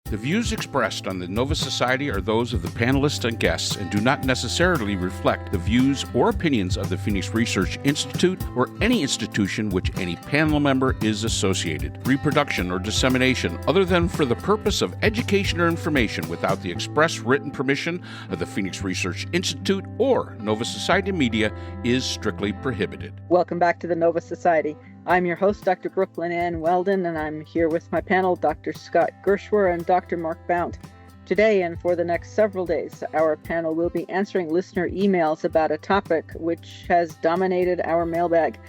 The views expressed on the Nova Society are those of the panelists and guests and do not necessarily reflect the views or opinions of the Phoenix Research Institute or any institution which any panel member is associated. Reproduction or dissemination other than for the purpose of education or information without the express written permission of the Phoenix Research Institute or Nova Society Media is strictly prohibited. Welcome back to the Nova Society. I'm your host, Dr. Brooklyn Ann Weldon, and I'm here with my panel, Dr. Scott Gershwer and Dr. Mark Bount. Today and for the next several days, our panel will be answering listener emails about a topic which has dominated our mailbag.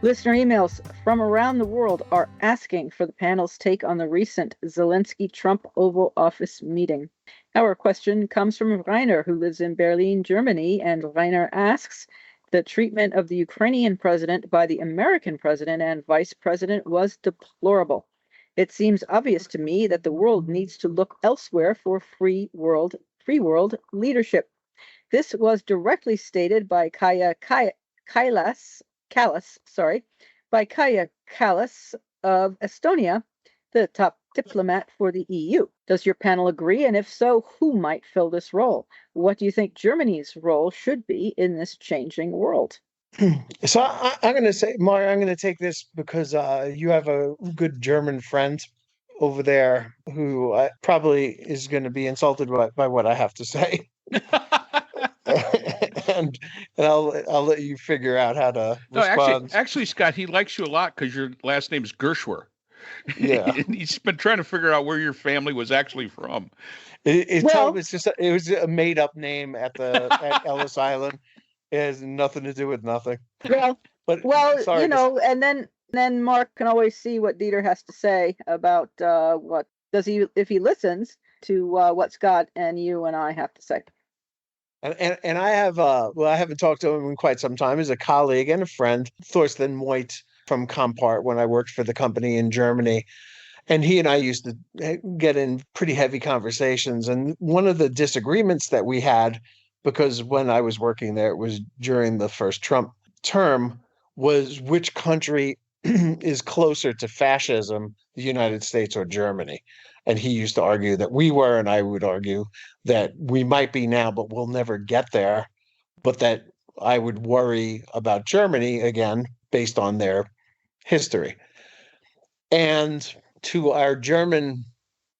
Listener emails from around the world are asking for the panel's take on the recent Zelensky-Trump Oval Office meeting. Our question comes from Rainer, who lives in Berlin, Germany, and Rainer asks, the treatment of the Ukrainian president by the American president and vice president was deplorable. It seems obvious to me that the world needs to look elsewhere for free world leadership. This was directly stated by Kaja Kallas of Estonia, the top diplomat for the EU. Does your panel agree? And if so, who might fill this role? What do you think Germany's role should be in this changing world? So I'm going to say, Mark, I'm going to take this because you have a good German friend over there who probably is going to be insulted by what I have to say. and I'll let you figure out how to respond. Actually, Scott, he likes you a lot because your last name is Gershwer. Yeah. He's been trying to figure out where your family was actually from. It was a made up name at Ellis Island. It has nothing to do with nothing. And then Mark can always see what Dieter has to say about if he listens to what Scott and you and I have to say. And I have I haven't talked to him in quite some time. He's a colleague and a friend, Thorsten Moit from Compart when I worked for the company in Germany. And he and I used to get in pretty heavy conversations. And one of the disagreements that we had, because when I was working there, it was during the first Trump term, was which country is closer to fascism, the United States or Germany. And he used to argue that we were, and I would argue that we might be now, but we'll never get there. But that I would worry about Germany again, based on their history. And to our German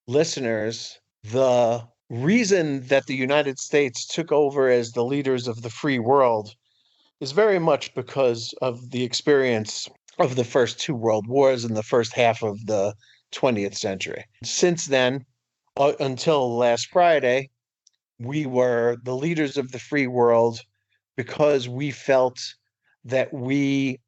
listeners, the reason that the United States took over as the leaders of the free world is very much because of the experience of the first two world wars in the first half of the 20th century. Since then, until last Friday, we were the leaders of the free world because we felt that we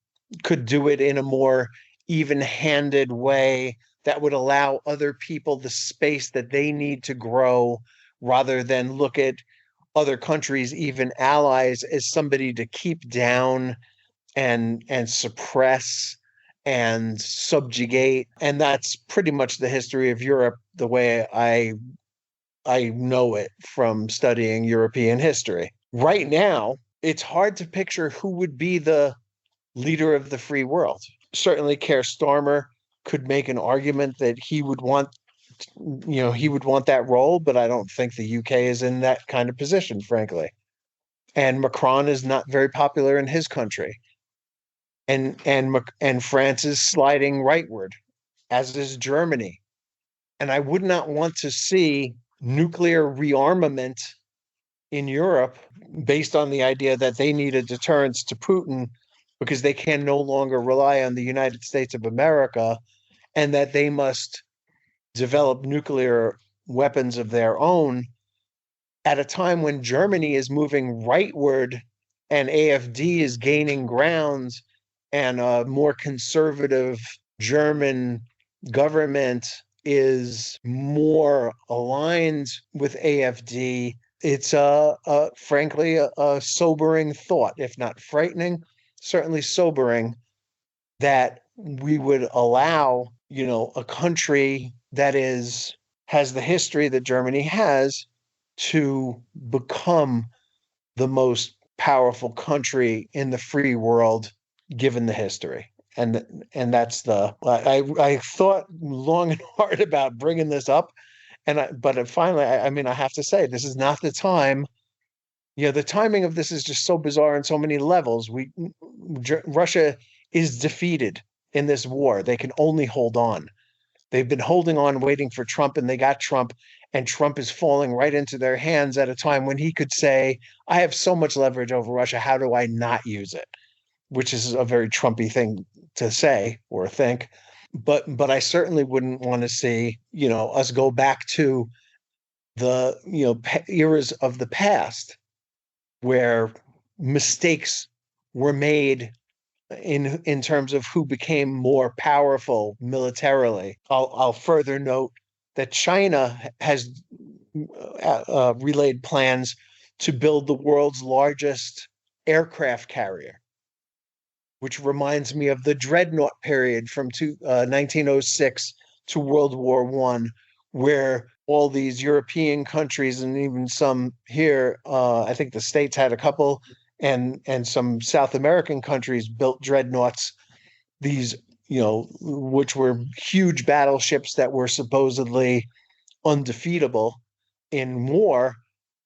could do it in a more even-handed way that would allow other people the space that they need to grow, rather than look at other countries, even allies, as somebody to keep down and suppress and subjugate. And that's pretty much the history of Europe, the way I know it from studying European history. Right now, it's hard to picture who would be the leader of the free world. Certainly Keir Starmer could make an argument that he would want that role, but I don't think the UK is in that kind of position, frankly. And Macron is not very popular in his country. And France is sliding rightward, as is Germany. And I would not want to see nuclear rearmament in Europe based on the idea that they need a deterrence to Putin because they can no longer rely on the United States of America, and that they must develop nuclear weapons of their own at a time when Germany is moving rightward and AfD is gaining ground and a more conservative German government is more aligned with AfD. It's frankly a sobering thought, if not frightening, certainly sobering, that we would allow, a country that has the history that Germany has to become the most powerful country in the free world, given the history. And that's I thought long and hard about bringing this up, But finally, I mean, I have to say, this is not the time. The timing of this is just so bizarre on so many levels. Russia is defeated in this war. They can only hold on. They've been holding on, waiting for Trump, and they got Trump, and Trump is falling right into their hands at a time when he could say, I have so much leverage over Russia. How do I not use it? Which is a very Trumpy thing to say or think. But I certainly wouldn't want to see, us go back to the, eras of the past where mistakes were made in terms of who became more powerful militarily. I'll further note that China has relayed plans to build the world's largest aircraft carrier, which reminds me of the dreadnought period from 1906 to World War I, where all these European countries and even some here, I think the States had a couple, and some South American countries built dreadnoughts, these, which were huge battleships that were supposedly undefeatable in war.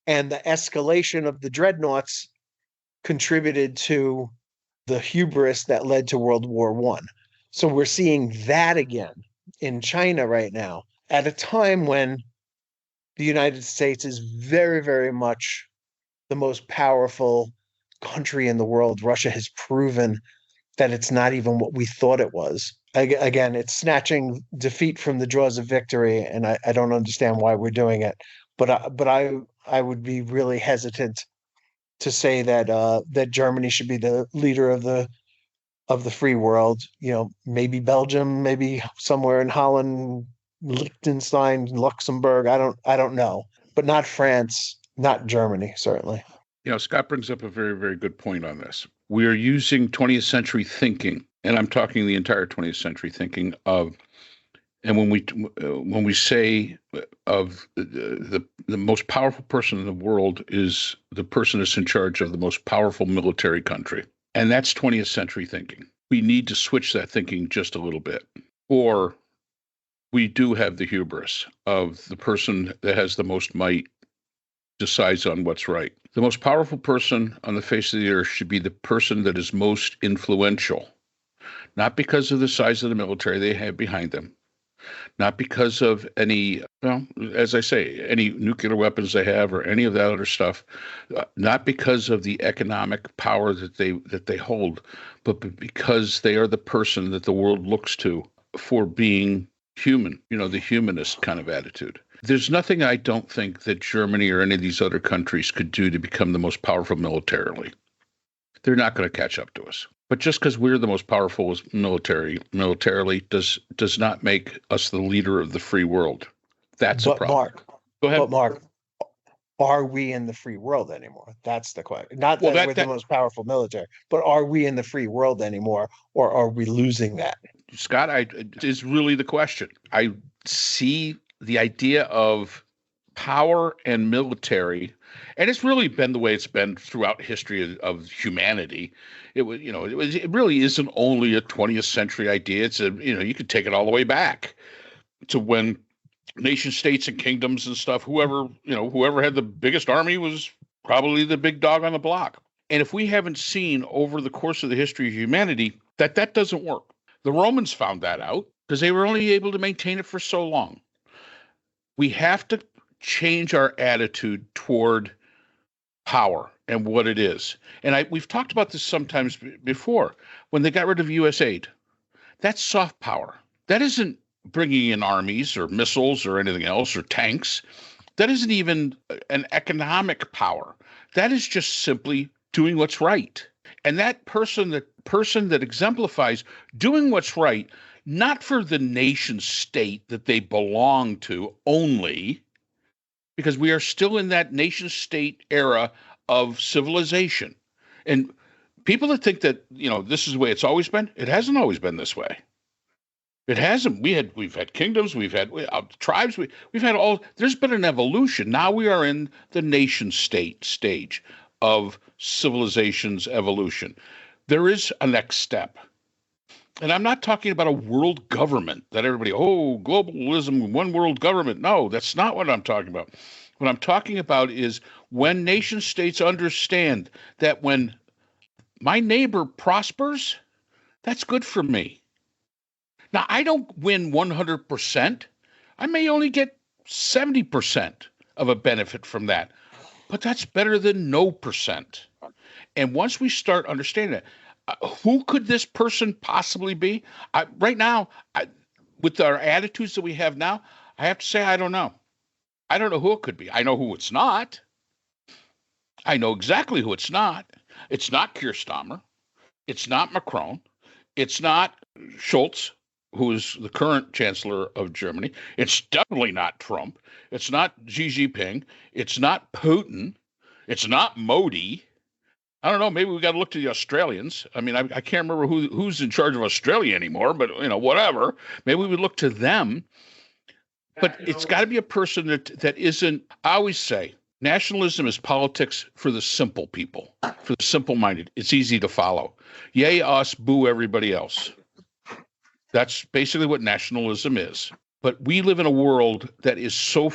And the escalation of the dreadnoughts contributed to the hubris that led to World War I. So we're seeing that again in China right now, at a time when the United States is very, very much the most powerful country in the world. Russia has proven that it's not even what we thought it was. Again, it's snatching defeat from the jaws of victory, and I don't understand why we're doing it. But I would be really hesitant to say that that Germany should be the leader of the free world. Maybe Belgium, maybe somewhere in Holland, Liechtenstein, Luxembourg. I don't know, but not France, not Germany, certainly. Scott brings up a very, very good point on this. We are using 20th century thinking, and I'm talking the entire 20th century thinking of, and when we say of the most powerful person in the world is the person that's in charge of the most powerful military country, and that's 20th century thinking. We need to switch that thinking just a little bit, or we do have the hubris of the person that has the most might decides on what's right. The most powerful person on the face of the earth should be the person that is most influential, not because of the size of the military they have behind them, not because of any, as I say, any nuclear weapons they have or any of that other stuff, not because of the economic power that they hold, but because they are the person that the world looks to for being human, the humanist kind of attitude. There's nothing I don't think that Germany or any of these other countries could do to become the most powerful militarily. They're not going to catch up to us. But just because we're the most powerful militarily does not make us the leader of the free world. That's a problem. Mark, go ahead. But Mark, are we in the free world anymore? That's the question. Not that we're the most powerful military, but are we in the free world anymore, or are we losing that? Scott, is really the question. I see the idea of power and military, and it's really been the way it's been throughout history of humanity. It really isn't only a 20th century idea. It's you could take it all the way back to when nation states and kingdoms and stuff, whoever had the biggest army was probably the big dog on the block. And if we haven't seen over the course of the history of humanity that doesn't work. The Romans found that out because they were only able to maintain it for so long. We have to change our attitude toward power and what it is. And we've talked about this sometimes before. When they got rid of U.S. aid, that's soft power. That isn't bringing in armies or missiles or anything else or tanks. That isn't even an economic power. That is just simply doing what's right. And that person that exemplifies doing what's right, not for the nation state that they belong to only, because we are still in that nation state era of civilization. And people that think that, this is the way it's always been, it hasn't always been this way. It hasn't. We've had kingdoms, we've had tribes, we've had all. There's been an evolution. Now we are in the nation state stage of civilization's evolution. There is a next step. And I'm not talking about a world government that everybody, oh, globalism, one world government. No, that's not what I'm talking about. What I'm talking about is when nation states understand that when my neighbor prospers, that's good for me. Now, I don't win 100%. I may only get 70% of a benefit from that, but that's better than no percent. And once we start understanding that, who could this person possibly be? Right now, with our attitudes that we have now, I have to say, I don't know. I don't know who it could be. I know who it's not. I know exactly who it's not. It's not Keir Starmer. It's not Macron. It's not Schultz, who is the current chancellor of Germany. It's definitely not Trump. It's not Xi Jinping. It's not Putin. It's not Modi. I don't know. Maybe we got to look to the Australians. I mean, I can't remember who's in charge of Australia anymore, but whatever. Maybe we would look to them. But it's got to be a person that isn't. I always say nationalism is politics for the simple people, for the simple-minded. It's easy to follow. Yay us, boo everybody else. That's basically what nationalism is. But we live in a world that is so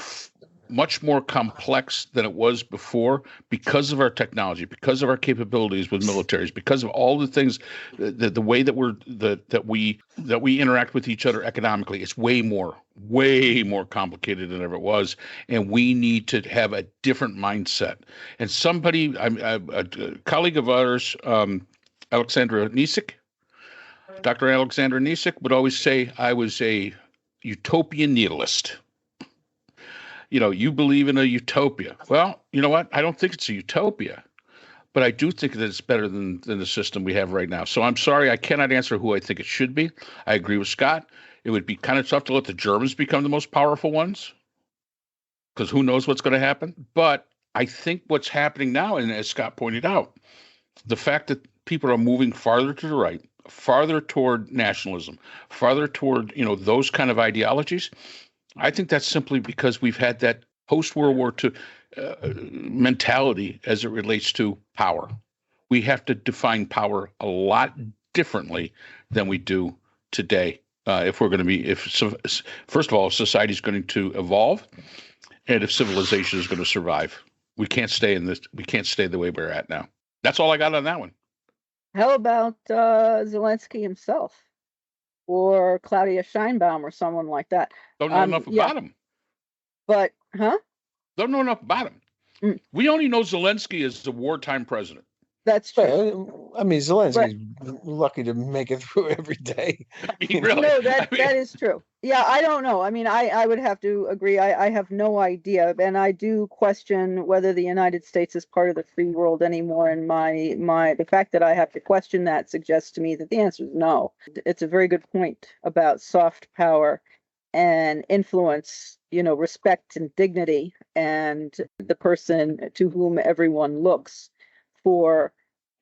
much more complex than it was before because of our technology, because of our capabilities with militaries, because of all the things, the way that we interact with each other economically. It's way more complicated than ever it was, and we need to have a different mindset. And somebody, a colleague of ours, Alexandra Nisik, Dr. Alexandra Nisik, would always say I was a utopian nihilist. You believe in a utopia. Well, you know what? I don't think it's a utopia, but I do think that it's better than the system we have right now. So I'm sorry, I cannot answer who I think it should be. I agree with Scott. It would be kind of tough to let the Germans become the most powerful ones, because who knows what's going to happen. But I think what's happening now, and as Scott pointed out, the fact that people are moving farther to the right, farther toward nationalism, farther toward, those kind of ideologies, I think that's simply because we've had that post-World War II mentality as it relates to power. We have to define power a lot differently than we do today. First of all, if society is going to evolve, and if civilization is going to survive, we can't stay the way we're at now. That's all I got on that one. How about Zelensky himself? Or Claudia Scheinbaum or someone like that. Don't know enough about him. But, Don't know enough about him. Mm. We only know Zelensky as a wartime president. That's true. I mean, Zelensky's lucky to make it through every day. Really? No, that is true. Yeah, I don't know. I mean, I would have to agree. I have no idea, and I do question whether the United States is part of the free world anymore. And the fact that I have to question that suggests to me that the answer is no. It's a very good point about soft power and influence, respect and dignity, and the person to whom everyone looks for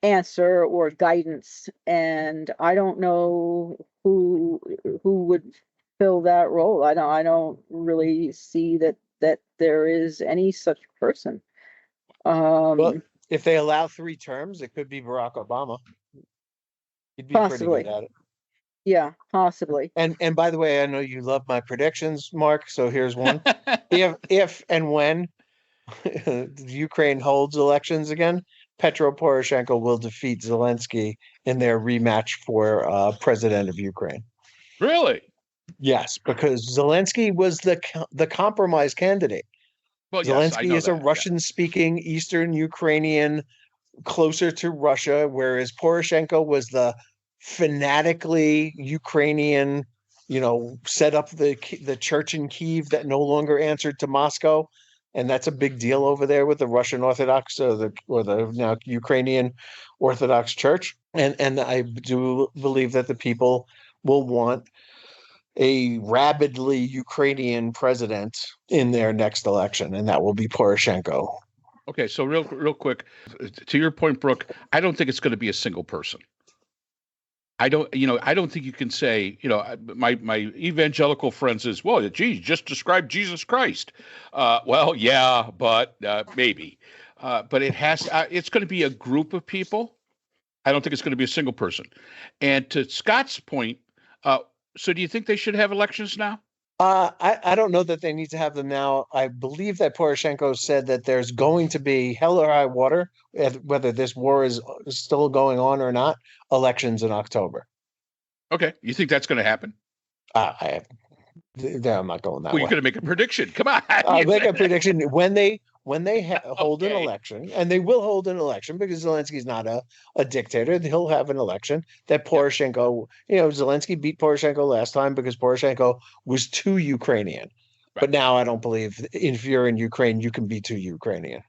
answer or guidance. And I don't know who would fill that role. I don't really see that there is any such person. Well, if they allow 3 terms, it could be Barack Obama. He'd be possibly. pretty good at it. Yeah, possibly. And by the way, I know you love my predictions, Mark. So here's one: if and when Ukraine holds elections again, Petro Poroshenko will defeat Zelensky in their rematch for president of Ukraine. Really? Yes, because Zelensky was the compromise candidate. Well, Zelensky yes, is a Russian-speaking Eastern Ukrainian closer to Russia, whereas Poroshenko was the fanatically Ukrainian, set up the church in Kyiv that no longer answered to Moscow. And that's a big deal over there with the Russian Orthodox or the now Ukrainian Orthodox Church. And I do believe that the people will want a rabidly Ukrainian president in their next election, and that will be Poroshenko. Okay, so real quick, to your point, Brooke, I don't think it's going to be a single person. I don't think you can say, my evangelical friends is, well, geez, just describe Jesus Christ. Well, yeah, but maybe. But it's going to be a group of people I don't think it's going to be a single person. And to Scott's point, so do you think they should have elections now? I don't know that they need to have them now. I believe that Poroshenko said that there's going to be hell or high water, whether this war is still going on or not, elections in October. Okay. You think that's going to happen? I'm not going that way. Well, you're going to make a prediction. Come on. I'll make a prediction when they hold an election, and they will hold an election because Zelensky's not a dictator. He'll have an election that Poroshenko, Zelensky beat Poroshenko last time because Poroshenko was too Ukrainian. Right. But now I don't believe if you're in Ukraine, you can be too Ukrainian.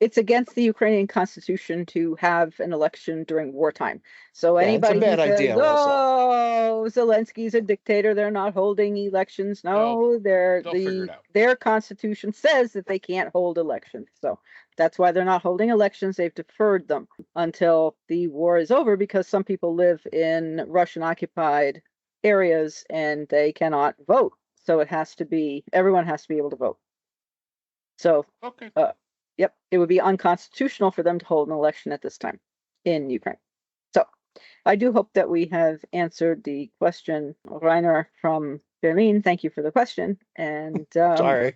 It's against the Ukrainian constitution to have an election during wartime. So anybody it's a bad idea. Zelensky's a dictator, they're not holding elections. No, their constitution says that they can't hold elections. So that's why they're not holding elections. They've deferred them until the war is over because some people live in Russian occupied areas and they cannot vote. So everyone has to be able to vote. So okay. Yep, it would be unconstitutional for them to hold an election at this time in Ukraine. So I do hope that we have answered the question. Rainer from Berlin, thank you for the question. And sorry.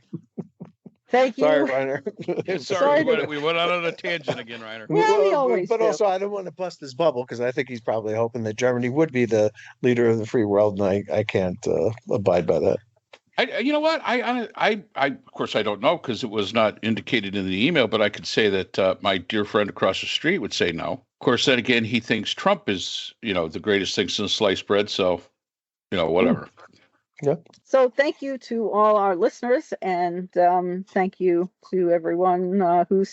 Thank you. Sorry, Rainer. Sorry, we went out on a tangent again, Rainer. Yeah, we always but do. Also, I don't want to bust his bubble because I think he's probably hoping that Germany would be the leader of the free world, and I can't abide by that. You know what? I of course I don't know because it was not indicated in the email, but I could say that my dear friend across the street would say no. Of course, then again, he thinks Trump is, the greatest thing since sliced bread. So, whatever. Yeah. So thank you to all our listeners, and thank you to everyone who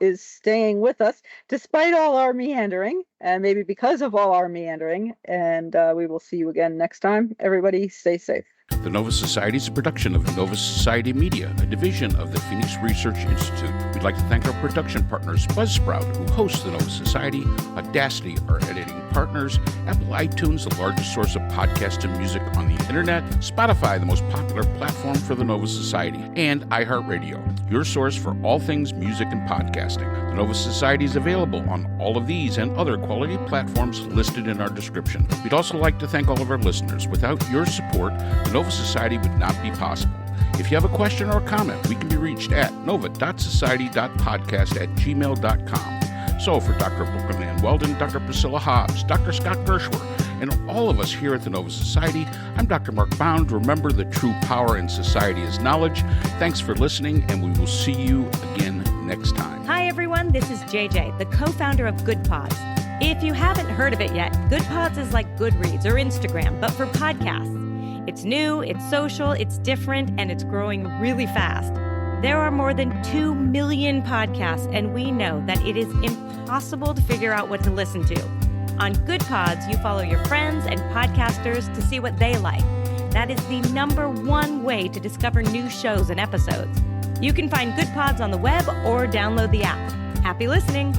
is staying with us despite all our meandering, and maybe because of all our meandering. And we will see you again next time. Everybody, stay safe. The Nova Society is a production of Nova Society Media, a division of the Phoenix Research Institute. We'd like to thank our production partners, Buzzsprout, who hosts the Nova Society, Audacity, our editing partners, Apple iTunes, the largest source of podcasts and music on the internet, Spotify, the most popular platform for the Nova Society, and iHeartRadio, your source for all things music and podcasting. The Nova Society is available on all of these and other quality platforms listed in our description. We'd also like to thank all of our listeners. Without your support, the Nova Society would not be possible. If you have a question or a comment, we can be reached at nova.society.podcast@gmail.com. So for Dr. Brooklyn Ann Weldon, Dr. Priscilla Hobbs, Dr. Scott Gershwer, and all of us here at the Nova Society, I'm Dr. Mark Bound. Remember, the true power in society is knowledge. Thanks for listening, and we will see you again next time. Hi, everyone. This is JJ, the co-founder of Good Pods. If you haven't heard of it yet, Good Pods is like Goodreads or Instagram, but for podcasts. It's new, it's social, it's different, and it's growing really fast. There are more than 2 million podcasts, and we know that it is impossible to figure out what to listen to. On Good Pods, you follow your friends and podcasters to see what they like. That is the #1 way to discover new shows and episodes. You can find Good Pods on the web or download the app. Happy listening!